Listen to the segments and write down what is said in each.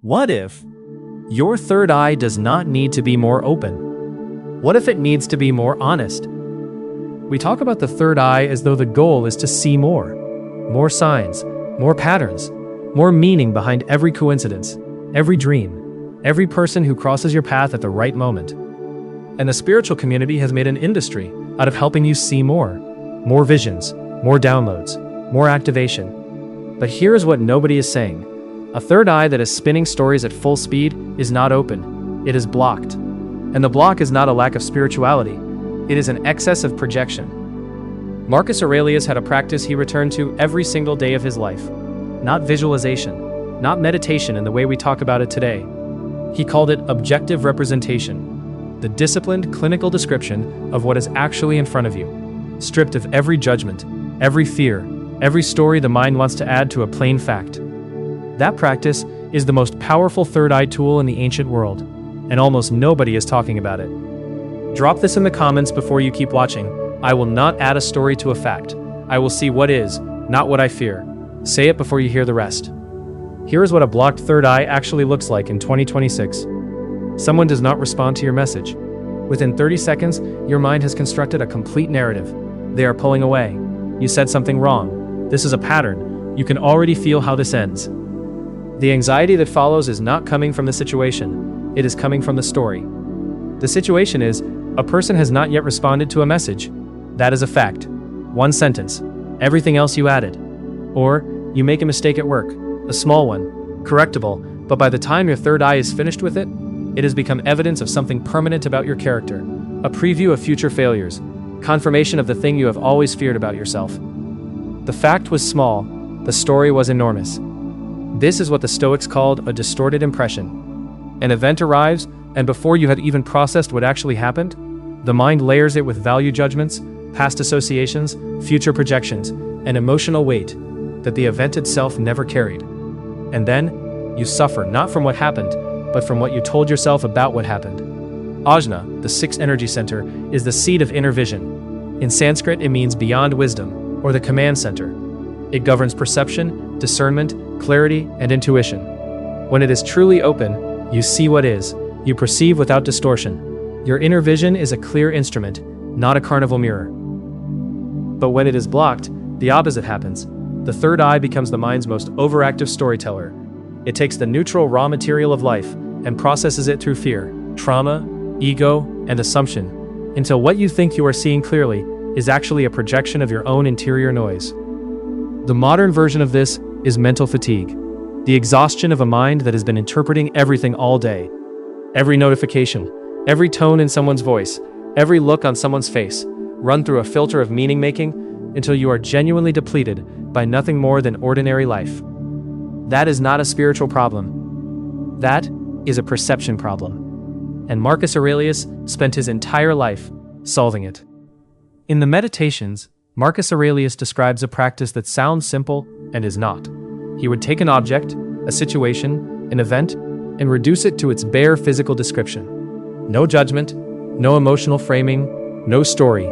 What if your third eye does not need to be more open? What if it needs to be more honest? We talk about the third eye as though the goal is to see more signs, more patterns, more meaning behind every coincidence, every dream, every person who crosses your path at the right moment. And the spiritual community has made an industry out of helping you see more visions, more downloads, more activation. But here is what nobody is saying. A third eye that is spinning stories at full speed is not open, it is blocked. And the block is not a lack of spirituality, it is an excess of projection. Marcus Aurelius had a practice he returned to every single day of his life. Not visualization, not meditation in the way we talk about it today. He called it objective representation, the disciplined clinical description of what is actually in front of you, stripped of every judgment, every fear, every story the mind wants to add to a plain fact. That practice is the most powerful third eye tool in the ancient world, and almost nobody is talking about it. Drop this in the comments before you keep watching. I will not add a story to a fact. I will see what is, not what I fear. Say it before you hear the rest. Here is what a blocked third eye actually looks like in 2026. Someone does not respond to your message. Within 30 seconds, your mind has constructed a complete narrative. They are pulling away. You said something wrong. This is a pattern. You can already feel how this ends. The anxiety that follows is not coming from the situation, it is coming from the story. The situation is, a person has not yet responded to a message. That is a fact. One sentence. Everything else you added. Or, you make a mistake at work, a small one, correctable, but by the time your third eye is finished with it, it has become evidence of something permanent about your character, a preview of future failures, confirmation of the thing you have always feared about yourself. The fact was small, the story was enormous. This is what the Stoics called a distorted impression. An event arrives, and before you had even processed what actually happened, the mind layers it with value judgments, past associations, future projections, and emotional weight that the event itself never carried. And then, you suffer not from what happened, but from what you told yourself about what happened. Ajna, the sixth energy center, is the seat of inner vision. In Sanskrit, it means beyond wisdom, or the command center. It governs perception, discernment, clarity, and intuition. When it is truly open, you see what is, you perceive without distortion. Your inner vision is a clear instrument, not a carnival mirror. But when it is blocked, the opposite happens. The third eye becomes the mind's most overactive storyteller. It takes the neutral raw material of life and processes it through fear, trauma, ego, and assumption, until what you think you are seeing clearly is actually a projection of your own interior noise. The modern version of this is mental fatigue, the exhaustion of a mind that has been interpreting everything all day. Every notification, every tone in someone's voice, every look on someone's face, run through a filter of meaning-making until you are genuinely depleted by nothing more than ordinary life. That is not a spiritual problem. That is a perception problem. And Marcus Aurelius spent his entire life solving it. In the Meditations, Marcus Aurelius describes a practice that sounds simple and is not. He would take an object, a situation, an event, and reduce it to its bare physical description. No judgment, no emotional framing, no story.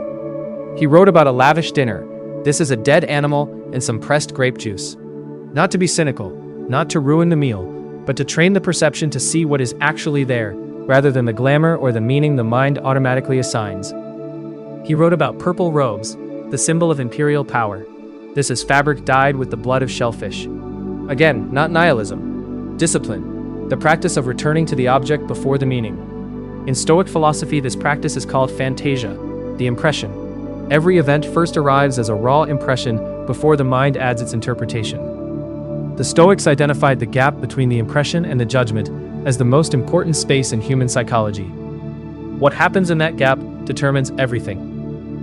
He wrote about a lavish dinner. This is a dead animal and some pressed grape juice. Not to be cynical, not to ruin the meal, but to train the perception to see what is actually there, rather than the glamour or the meaning the mind automatically assigns. He wrote about purple robes, the symbol of imperial power. This is fabric dyed with the blood of shellfish. Again, not nihilism. Discipline, the practice of returning to the object before the meaning. In Stoic philosophy, this practice is called phantasia, the impression. Every event first arrives as a raw impression before the mind adds its interpretation. The Stoics identified the gap between the impression and the judgment as the most important space in human psychology. What happens in that gap determines everything.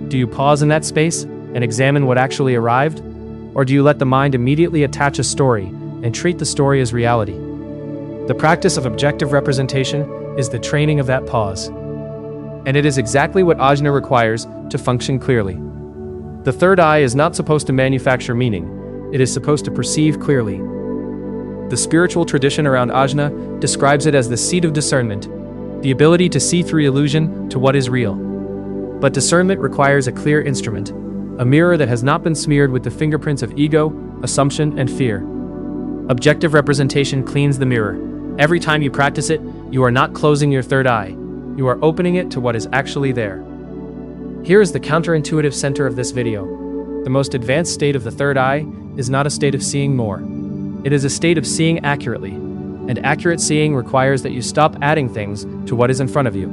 Do you pause in that space and examine what actually arrived? Or do you let the mind immediately attach a story and treat the story as reality? The practice of objective representation is the training of that pause. And it is exactly what Ajna requires to function clearly. The third eye is not supposed to manufacture meaning, it is supposed to perceive clearly. The spiritual tradition around Ajna describes it as the seat of discernment, the ability to see through illusion to what is real. But discernment requires a clear instrument, a mirror that has not been smeared with the fingerprints of ego, assumption, and fear. Objective representation cleans the mirror. Every time you practice it, you are not closing your third eye. You are opening it to what is actually there. Here is the counterintuitive center of this video. The most advanced state of the third eye is not a state of seeing more. It is a state of seeing accurately, and accurate seeing requires that you stop adding things to what is in front of you.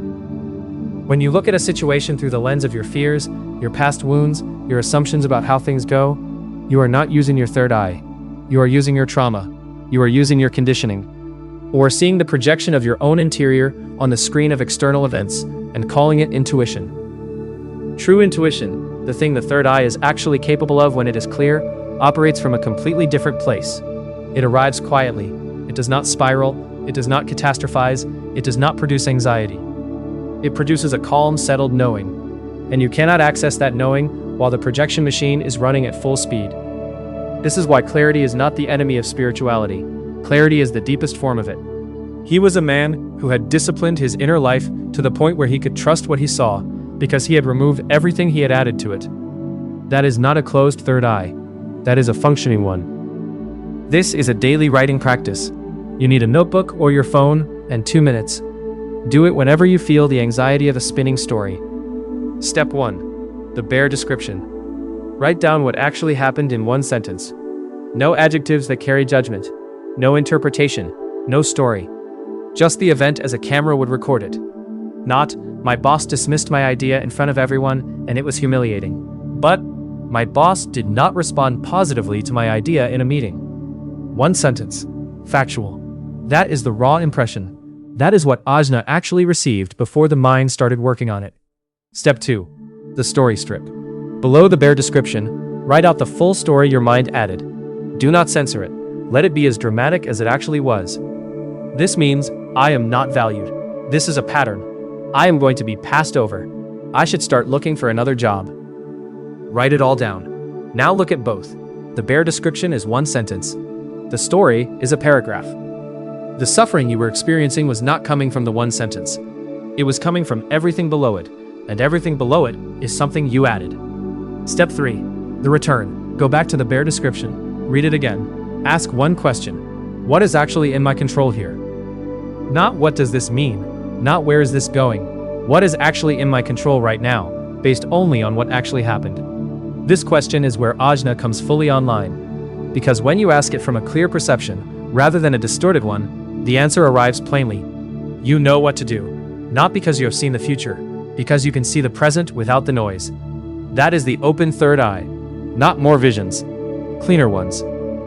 When you look at a situation through the lens of your fears, your past wounds, your assumptions about how things go, you are not using your third eye. You are using your trauma. You are using your conditioning. Or seeing the projection of your own interior on the screen of external events and calling it intuition. True intuition, the thing the third eye is actually capable of when it is clear, operates from a completely different place. It arrives quietly. It does not spiral. It does not catastrophize. It does not produce anxiety. It produces a calm, settled knowing. And you cannot access that knowing while the projection machine is running at full speed. This is why clarity is not the enemy of spirituality. Clarity is the deepest form of it. He was a man who had disciplined his inner life to the point where he could trust what he saw, because he had removed everything he had added to it. That is not a closed third eye. That is a functioning one. This is a daily writing practice. You need a notebook or your phone and 2 minutes. Do it whenever you feel the anxiety of a spinning story. Step 1. The bare description. Write down what actually happened in one sentence. No adjectives that carry judgment. No interpretation. No story. Just the event as a camera would record it. Not, my boss dismissed my idea in front of everyone and it was humiliating. But, my boss did not respond positively to my idea in a meeting. One sentence. Factual. That is the raw impression. That is what Ajna actually received before the mind started working on it. Step 2. The story strip. Below the bare description, write out the full story your mind added. Do not censor it. Let it be as dramatic as it actually was. This means, I am not valued. This is a pattern. I am going to be passed over. I should start looking for another job. Write it all down. Now look at both. The bare description is one sentence. The story is a paragraph. The suffering you were experiencing was not coming from the one sentence. It was coming from everything below it, and everything below it is something you added. Step 3. The return. Go back to the bare description. Read it again. Ask one question. What is actually in my control here? Not what does this mean? Not where is this going? What is actually in my control right now, based only on what actually happened? This question is where Ajna comes fully online. Because when you ask it from a clear perception, rather than a distorted one, the answer arrives plainly. You know what to do. Not because you have seen the future, because you can see the present without the noise. That is the open third eye. Not more visions. Cleaner ones.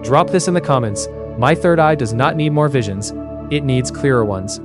Drop this in the comments. My third eye does not need more visions. It needs clearer ones.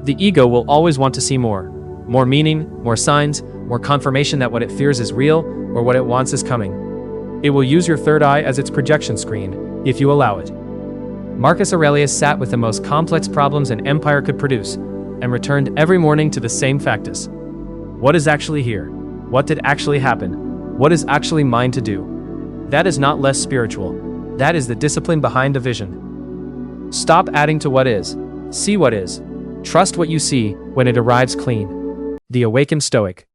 The ego will always want to see more. More meaning, more signs, more confirmation that what it fears is real or what it wants is coming. It will use your third eye as its projection screen, if you allow it. Marcus Aurelius sat with the most complex problems an empire could produce, and returned every morning to the same factus. What is actually here? What did actually happen? What is actually mine to do? That is not less spiritual. That is the discipline behind a vision. Stop adding to what is. See what is. Trust what you see when it arrives clean. The Awakened Stoic.